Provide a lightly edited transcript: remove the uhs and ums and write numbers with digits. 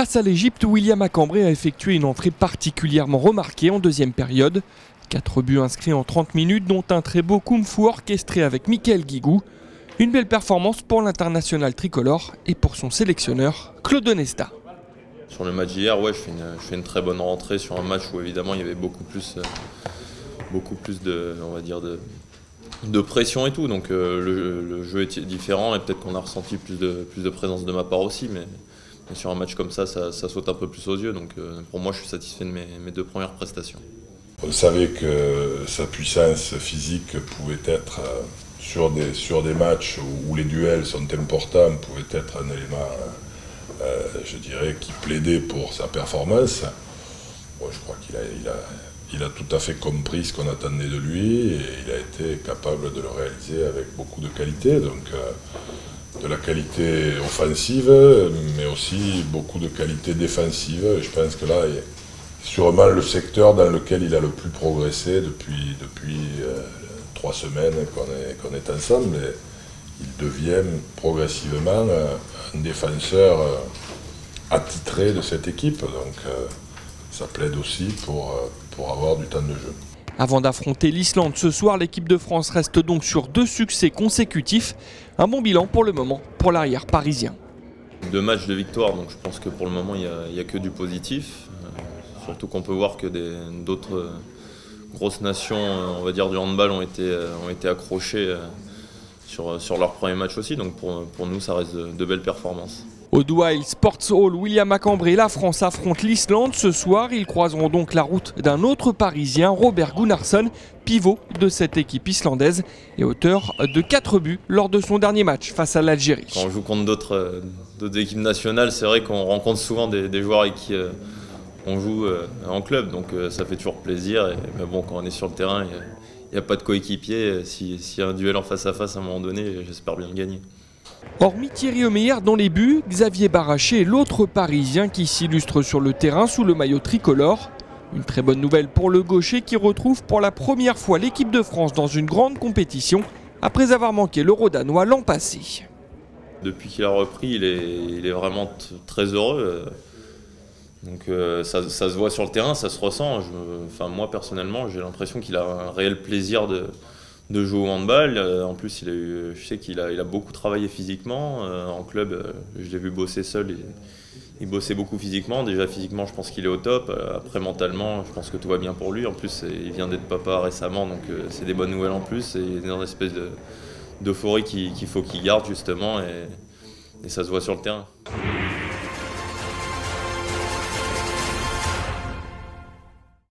Face à l'Égypte, William Acambré a effectué une entrée particulièrement remarquée en deuxième période. 4 buts inscrits en 30 minutes, dont un très beau kung-fu orchestré avec Michael Guigou. Une belle performance pour l'international tricolore et pour son sélectionneur, Claude Onesta. Sur le match d'hier, je fais une très bonne rentrée sur un match où évidemment il y avait beaucoup plus de pression et tout. Donc le jeu était différent et peut-être qu'on a ressenti plus de présence de ma part aussi. Mais sur un match comme ça saute un peu plus aux yeux. Donc pour moi, je suis satisfait de mes 2 premières prestations. On savait que sa puissance physique pouvait être, sur des matchs où les duels sont importants, pouvait être un élément, je dirais, qui plaidait pour sa performance. Bon, je crois qu'il a tout à fait compris ce qu'on attendait de lui et il a été capable de le réaliser avec beaucoup de qualité. Donc, de la qualité offensive, mais aussi beaucoup de qualité défensive. Et je pense que là, sûrement le secteur dans lequel il a le plus progressé depuis 3 semaines qu'on est ensemble. Et il devient progressivement un défenseur attitré de cette équipe. Donc ça plaide aussi pour avoir du temps de jeu. Avant d'affronter l'Islande ce soir, l'équipe de France reste donc sur 2 succès consécutifs. Un bon bilan pour le moment pour l'arrière parisien. 2 matchs de victoire, donc je pense que pour le moment il n'y a que du positif. Surtout qu'on peut voir que d'autres grosses nations, on va dire, du handball ont été accrochées sur leur premier match aussi. Donc pour nous, ça reste de belles performances. Au Douai Sports Hall, William Acambré, la France affronte l'Islande. Ce soir, ils croiseront donc la route d'un autre Parisien, Robert Gunnarsson, pivot de cette équipe islandaise et auteur de 4 buts lors de son dernier match face à l'Algérie. Quand on joue contre d'autres équipes nationales, c'est vrai qu'on rencontre souvent des joueurs avec qui on joue en club, donc ça fait toujours plaisir. Mais bon, quand on est sur le terrain, il n'y a pas de coéquipier. S'il y a un duel en face à face à un moment donné, j'espère bien le gagner. Hormis Thierry Omeyer dans les buts, Xavier Baraché est l'autre Parisien qui s'illustre sur le terrain sous le maillot tricolore. Une très bonne nouvelle pour le gaucher qui retrouve pour la première fois l'équipe de France dans une grande compétition après avoir manqué l'Euro danois l'an passé. Depuis qu'il a repris, il est vraiment très heureux. Donc ça se voit sur le terrain, ça se ressent. Moi personnellement, j'ai l'impression qu'il a un réel plaisir de jouer au handball. En plus, je sais qu'il a beaucoup travaillé physiquement. En club, je l'ai vu bosser seul. Il bossait beaucoup physiquement. Déjà physiquement, je pense qu'il est au top. Après, mentalement, je pense que tout va bien pour lui. En plus, il vient d'être papa récemment, donc c'est des bonnes nouvelles en plus. Et il y a une espèce d'euphorie qu'il faut qu'il garde justement. Et ça se voit sur le terrain.